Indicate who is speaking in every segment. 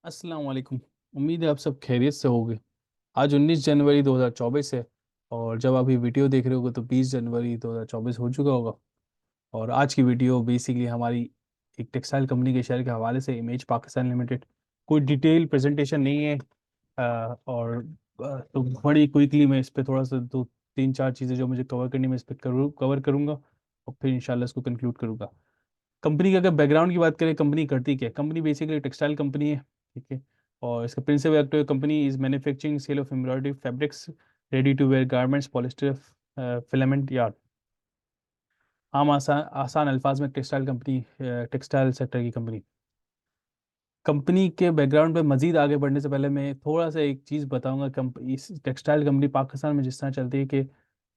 Speaker 1: अस्सलाम वालेकुम। उम्मीद है आप सब खैरियत से होंगे। आज 19 जनवरी 2024 है। और जब आप ये वीडियो देख रहे होगे तो 20 जनवरी 2024 हो चुका होगा। और आज की वीडियो बेसिकली हमारी एक टेक्सटाइल कंपनी के शेयर के हवाले से, इमेज पाकिस्तान लिमिटेड। कोई डिटेल प्रेजेंटेशन नहीं है। तो बड़ी क्विकली मैं इस पे थोड़ा सा दो तीन चार चीज़ें जो मुझे कवर करनी, मैं इस पे कवर करूँगा और फिर इंशाल्लाह इसको कंक्लूड करूँगा। कंपनी का अगर बैकग्राउंड की बात करें, कंपनी करती क्या है? कंपनी बेसिकली टेक्सटाइल कंपनी है। ठीक है। और इसका principal active company is manufacturing sale of embroidery fabrics, ready to wear garments, polyester, filament yarn. आम आसान आसान अल्फाज में टेक्सटाइल कंपनी, टेक्सटाइल सेक्टर की कंपनी। कंपनी के बैकग्राउंड पे मजीद आगे बढ़ने से पहले मैं थोड़ा सा एक चीज़ बताऊंगा। इस टेक्सटाइल कंपनी पाकिस्तान में जिस तरह चलती है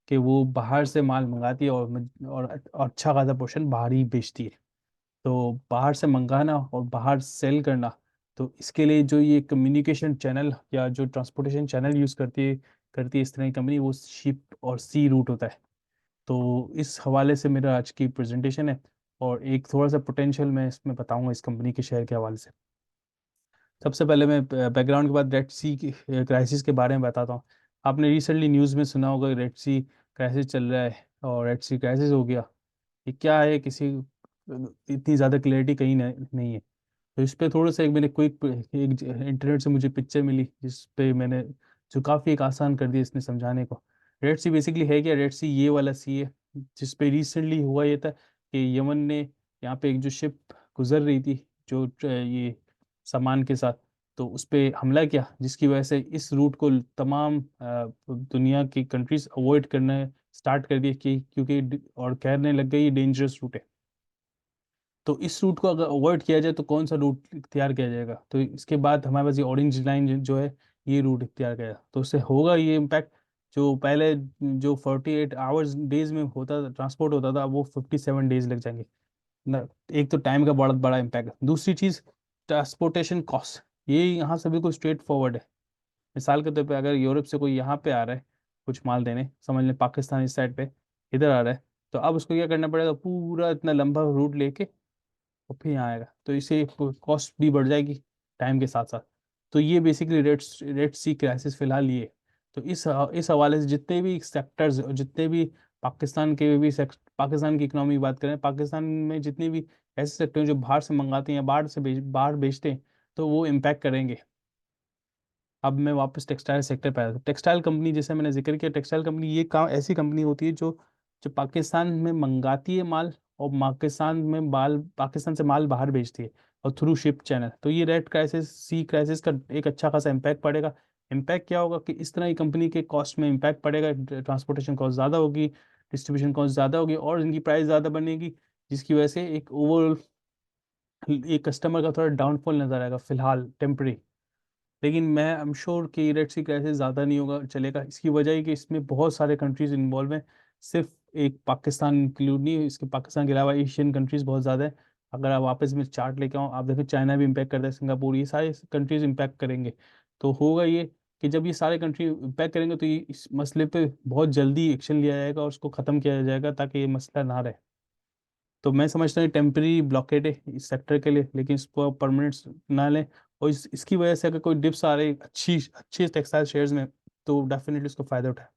Speaker 1: कि वो बाहर से माल मंगाती है और अच्छा खासा पोर्शन बाहर ही बेचती है। तो बाहर से मंगाना और बाहर सेल करना, तो इसके लिए जो ये कम्युनिकेशन चैनल या जो ट्रांसपोर्टेशन चैनल यूज़ करती है इस तरह की कंपनी, वो शिप और सी रूट होता है। तो इस हवाले से मेरा आज की प्रेजेंटेशन है। और एक थोड़ा सा पोटेंशियल मैं इसमें बताऊंगा इस कंपनी के शेयर के हवाले से। सबसे पहले मैं बैकग्राउंड के बाद रेड सी की क्राइसिस के बारे में बताता हूँ। आपने रिसेंटली न्यूज़ में सुना होगा रेड सी क्राइसिस चल रहा है और रेड सी क्राइसिस हो गया। ये क्या है, किसी इतनी ज़्यादा क्लैरिटी कहीं नहीं है। तो इस पे थोड़ा सा एक मैंने क्विक एक इंटरनेट से मुझे पिक्चर मिली जिस पे मैंने जो काफ़ी एक आसान कर दिया इसने समझाने को। रेड सी बेसिकली है क्या? रेड सी ये वाला सी है जिस पे रिसेंटली हुआ ये था कि यमन ने यहाँ पे एक जो शिप गुजर रही थी, जो ये सामान के साथ, तो उस पे हमला किया, जिसकी वजह से इस रूट को तमाम दुनिया की कंट्रीज अवॉइड करना स्टार्ट कर दिए कि क्योंकि और कहने लग गई ये डेंजरस रूट है। तो इस रूट को अगर अवॉइड किया जाए तो कौन सा रूट इख्तियार किया जाएगा? तो इसके बाद हमारे पास ये ऑरेंज लाइन जो है, ये रूट इख्तियार किया, तो उससे होगा ये इम्पैक्ट। जो पहले जो 48 आवर्स डेज में होता था, ट्रांसपोर्ट होता था, वो 57 डेज लग जाएंगे ना। एक तो टाइम का बहुत बड़ा इम्पैक्ट है। दूसरी चीज़, ट्रांसपोर्टेशन कॉस्ट। ये यहाँ से बिल्कुल स्ट्रेट फॉरवर्ड है। मिसाल के तौर पे अगर यूरोप से कोई यहाँ पे आ रहा है कुछ माल देने, समझ लें पाकिस्तान इस साइड पे इधर आ रहा है, तो अब उसको क्या करना पड़ेगा? पूरा इतना लंबा रूट लेके और फिर यहाँ आएगा, तो इससे कॉस्ट भी बढ़ जाएगी टाइम के साथ साथ। तो ये बेसिकली रेड सी क्राइसिस फिलहाल ये है। तो इस हवाले से जितने भी सेक्टर्स और जितने भी पाकिस्तान की इकोनॉमी की बात करें, पाकिस्तान में जितने भी ऐसे सेक्टर हैं जो बाहर से मंगाते हैं या बाहर बेचते हैं, तो वो इम्पैक्ट करेंगे। अब मैं वापस टेक्सटाइल सेक्टर पे आया। टेक्सटाइल कंपनी, जैसे मैंने जिक्र किया, टेक्सटाइल कंपनी ये काम ऐसी कंपनी होती है जो जो पाकिस्तान में मंगाती है माल और पाकिस्तान से माल बाहर भेजती है और थ्रू शिप चैनल। तो ये रेड क्राइसिस, सी क्राइसिस का एक अच्छा खासा इम्पैक्ट पड़ेगा। इम्पैक्ट क्या होगा कि इस तरह की कंपनी के कॉस्ट में इम्पैक्ट पड़ेगा। ट्रांसपोर्टेशन कॉस्ट ज़्यादा होगी, डिस्ट्रीब्यूशन कॉस्ट ज़्यादा होगी और इनकी प्राइस ज़्यादा बनेगी, जिसकी वजह से एक ओवरऑल एक कस्टमर का थोड़ा डाउनफॉल नजर आएगा फिलहाल, टेम्परेरी। लेकिन मैं आई एम श्योर कि रेड सी क्राइसिस ज़्यादा नहीं होगा चलेगा। इसकी वजह है कि इसमें बहुत सारे कंट्रीज इन्वॉल्व हैं। सिर्फ एक पाकिस्तान इंक्लूड नहीं है, इसके पाकिस्तान के अलावा एशियन कंट्रीज बहुत ज़्यादा है। अगर आप वापस में चार्ट लेके आओ, आप देखो चाइना भी इम्पैक्ट करता है, सिंगापुर, ये सारे कंट्रीज इम्पैक्ट करेंगे। तो होगा ये कि जब ये सारे कंट्री इम्पैक्ट करेंगे तो ये इस मसले पे बहुत जल्दी एक्शन लिया जाएगा और उसको ख़त्म किया जाएगा ताकि ये मसला ना रहे। तो मैं समझता हूँ टेम्परेरी ब्लॉकेड है इस सेक्टर के लिए, लेकिन इसको परमानेंट ना लें। और इसकी वजह से अगर कोई डिप्स आ रही अच्छी अच्छी टेक्सटाइल शेयर्स में, तो डेफिनेटली उसको फायदा उठाए।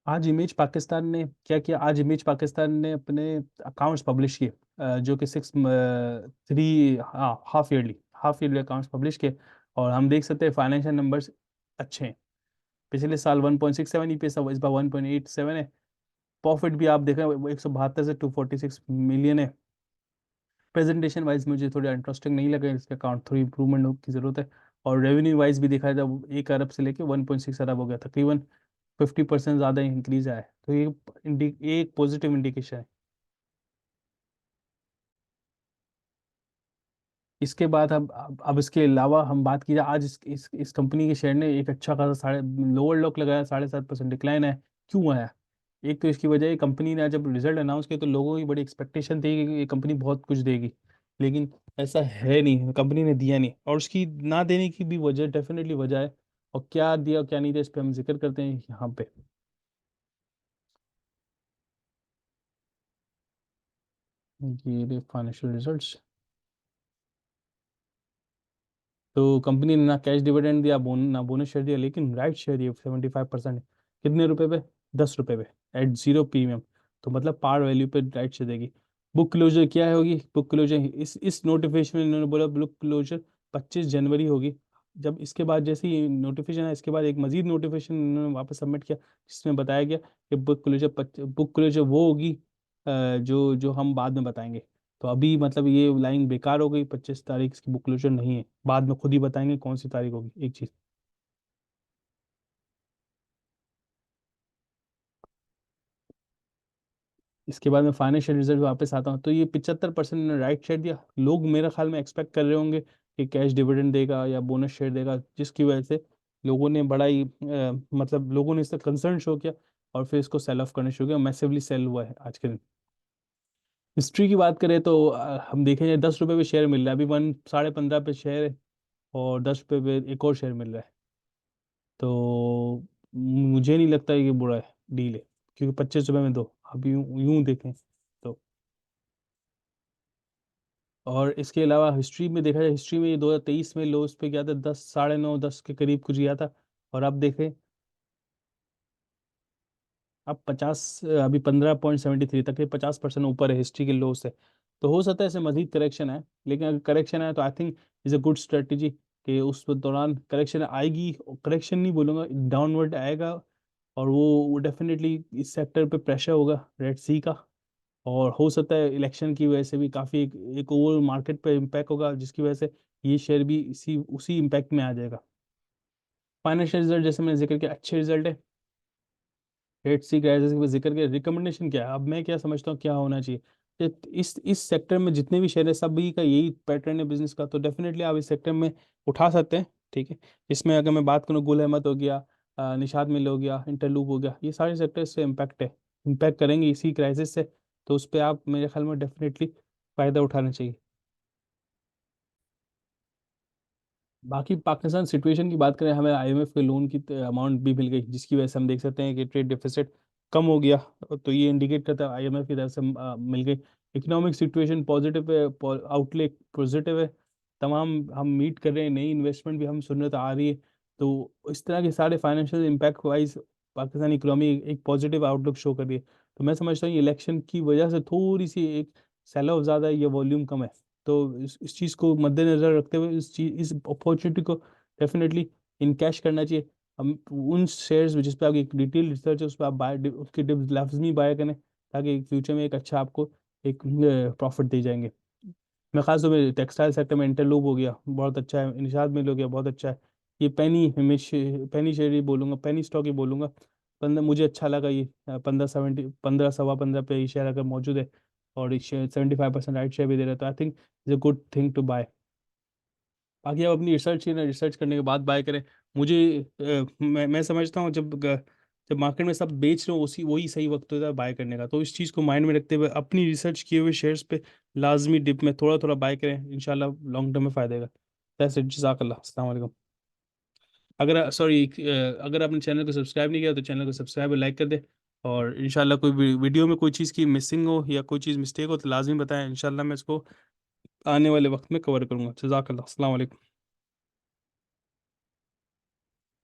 Speaker 1: आज इमेज पाकिस्तान ने क्या किया? आज इमेज पाकिस्तान ने अपने अकाउंट्स पब्लिश किए, जो कि सिक्स थ्री हाँ हाफ ईयरली अकाउंट्स पब्लिश किए। और हम देख सकते हैं फाइनेंशियल नंबर्स अच्छे हैं। पिछले साल 1.67 ईपीएस था, इस बार 1.87 है। प्रॉफिट भी आप देख रहे हैं 172 से 246 मिलियन है। प्रेजेंटेशन वाइज मुझे थोड़ा इंटरेस्टिंग नहीं लगा, इसका अकाउंट थोड़ी इंप्रूवमेंट की जरूरत है। और रेवेन्यू वाइज भी देखा जाए, 1 अरब से लेके 1.6 अरब हो गया, तकरीबन 50% ज़्यादा इंक्रीज आया है। तो ये एक पॉजिटिव इंडिकेशन है। इसके बाद अब इसके अलावा हम बात की जाए, आज इस कंपनी के शेयर ने एक अच्छा खासा साढ़े लोअर लॉक लगाया, 7.5% डिक्लाइन है। क्यों आया? एक तो इसकी वजह है, कंपनी ने जब रिजल्ट अनाउंस किया तो लोगों की बड़ी एक्सपेक्टेशन थी कि ये कंपनी बहुत कुछ देगी। लेकिन ऐसा है नहीं, कंपनी ने दिया नहीं। और उसकी ना देने की भी वजह, डेफिनेटली वजह है। और क्या दिया और क्या नहीं दिया, इस पर हम जिक्र करते हैं यहाँ पे। ये रहे फाइनेंशियल रिजल्ट्स। तो कंपनी ने ना कैश डिविडेंड दिया, ना बोनस शेयर दिया, लेकिन राइट शेयर दिए 75%। कितने रुपए पे? 10 रुपए पे, एट जीरो प्रीमियम। तो मतलब पार वैल्यू पे राइट शेयर देगी। बुक क्लोजर क्या है होगी? बुक क्लोजर इस नोटिफिकेशन में इन्होंने बोला बुक क्लोजर 25 जनवरी होगी। जब इसके बाद जैसे ही नोटिफिकेशन है, इसके बाद एक मजीद नोटिफिकेशन इन्होंने वापस सबमिट किया, जिसमें बताया गया कि बुक क्लोजर वो होगी जो जो हम बाद में बताएंगे। तो अभी मतलब ये लाइन बेकार हो गई, 25 तारीख की बुक क्लोजर नहीं है, बाद में खुद ही बताएंगे कौन सी तारीख होगी एक चीज। इसके बाद में फाइनेंशियल रिजल्ट वापस आता हूँ, तो ये 75% ने राइट शेयर दिया। लोग मेरे ख्याल में एक्सपेक्ट कर रहे होंगे कि कैश डिविडेंड देगा या बोनस शेयर देगा, जिसकी वजह से लोगों ने बड़ा ही मतलब लोगों ने इससे कंसर्न शो किया, और फिर इसको सेल ऑफ करना शुरू किया। मैसिवली सेल हुआ है आज के दिन। हिस्ट्री की बात करें तो हम देखें 10 रुपये पे शेयर मिल रहा है अभी, 15.5 पे शेयर है, और 10 रुपये पे एक और शेयर मिल रहा है। तो मुझे नहीं लगता ये बुरा है, डील है, क्योंकि 25 रुपये में दो, अब यूं यूं देखें तो। और इसके अलावा हिस्ट्री में देखा जाए, हिस्ट्री में ये 2023 में लो इस पे गया था, 10, 9.5, 10 के करीब कुछ गया था। और अब देखें, अब 50, अभी 15.73 तक, ये 50% ऊपर है हिस्ट्री के लो से। तो हो सकता है इसमें मजीद करेक्शन है, लेकिन अगर करेक्शन है तो I think is a good strategy कि उस दौरान करेक्शन आएगी। करेक्शन नहीं बोलूंगा, डाउनवर्ड आएगा, और वो डेफिनेटली इस सेक्टर पे प्रेशर होगा रेड सी का। और हो सकता है इलेक्शन की वजह से भी काफ़ी एक ओवर मार्केट पे इम्पैक्ट होगा, जिसकी वजह से ये शेयर भी इसी उसी इम्पैक्ट में आ जाएगा। फाइनेंशियल रिजल्ट जैसे मैंने जिक्र किया, अच्छे रिजल्ट है। रेड सी क्राइसिस के जिक्र किया, रिकमेंडेशन क्या है, अब मैं क्या समझता हूँ क्या होना चाहिए कि इस सेक्टर में जितने भी शेयर है, सभी का यही पैटर्न है बिजनेस का, तो डेफिनेटली आप इस सेक्टर में उठा सकते हैं। ठीक है। इसमें अगर मैं बात करूँ, गुल अहमद हो गया, निषाद मिल हो गया, इंटरलूप हो गया, ये सारे सेक्टर से इम्पैक्ट है, इम्पैक्ट करेंगे इसी क्राइसिस से। तो उस पर आप मेरे ख्याल में डेफिनेटली फ़ायदा उठाना चाहिए। बाकी पाकिस्तान सिचुएशन की बात करें, हमें आईएमएफ के लोन की अमाउंट भी मिल गई, जिसकी वजह से हम देख सकते हैं कि ट्रेड डेफिसिट कम हो गया। तो ये इंडिकेट करता है आईएमएफ की तरफ से मिल गई। इकोनॉमिक सिचुएशन पॉजिटिव है, आउटलुक पॉजिटिव है। तमाम हम मीट कर रहे हैं, नई इन्वेस्टमेंट भी हम सुनने तो आ रही है। तो इस तरह के सारे financial impact wise Pakistani economy एक पॉजिटिव आउटलुक शो कर रही है। तो मैं समझता हूँ ये इलेक्शन की वजह से थोड़ी सी एक सेल ऑफ ज़्यादा है, ये वॉल्यूम कम है। तो इस चीज़ को मद्देनजर रखते हुए इस अपॉर्चुनिटी को डेफिनेटली इनकैश करना चाहिए। हम उन शेयर्स में जिस पे आपकी डिटेल रिसर्च है, उस पर आप बाय उसके डिप्स लाजमी बाय करें, ताकि फ्यूचर में एक अच्छा आपको एक प्रॉफिट दे जाएंगे। मैं खास तौर पे टेक्सटाइल सेक्टर में इंटरलूप हो गया, बहुत अच्छा है, निषाद मिल हो गया, बहुत अच्छा है। ये पेनी शेयर ही बोलूँगा, पेनी स्टॉक ही बोलूँगा। 15 मुझे अच्छा लगा ये, 15.70, 15, सवा 15 पे ये शेयर अगर मौजूद है, और ये शेयर 75% राइट शेयर भी दे रहा है, तो I think is a good thing to buy. बाकी आप अपनी रिसर्च की ना, रिसर्च करने के बाद बाय करें। मुझे मैं समझता हूँ जब मार्केट में सब बेच रहे हो, उसी वही सही वक्त होता है बाय करने का। तो इस चीज़ को माइंड में रखते हुए अपनी रिसर्च किए हुए शेयर्स पे लाजमी डिप में थोड़ा थोड़ा बाय करें, इंशाल्लाह लॉन्ग टर्म में फायदा देगा। दैट्स इट, जज़ाकल्लाह, अस्सलाम वालेकुम। अगर सॉरी, अगर आपने चैनल को सब्सक्राइब नहीं किया तो चैनल को सब्सक्राइब और लाइक कर दे। और इंशाल्लाह कोई वीडियो में कोई चीज़ की मिसिंग हो या कोई चीज़ मिस्टेक हो तो लाजमी बताएं, इंशाल्लाह मैं इसको आने वाले वक्त में कवर करूँगा। जज़ाकल्लाह, अस्सलाम वालेकुम।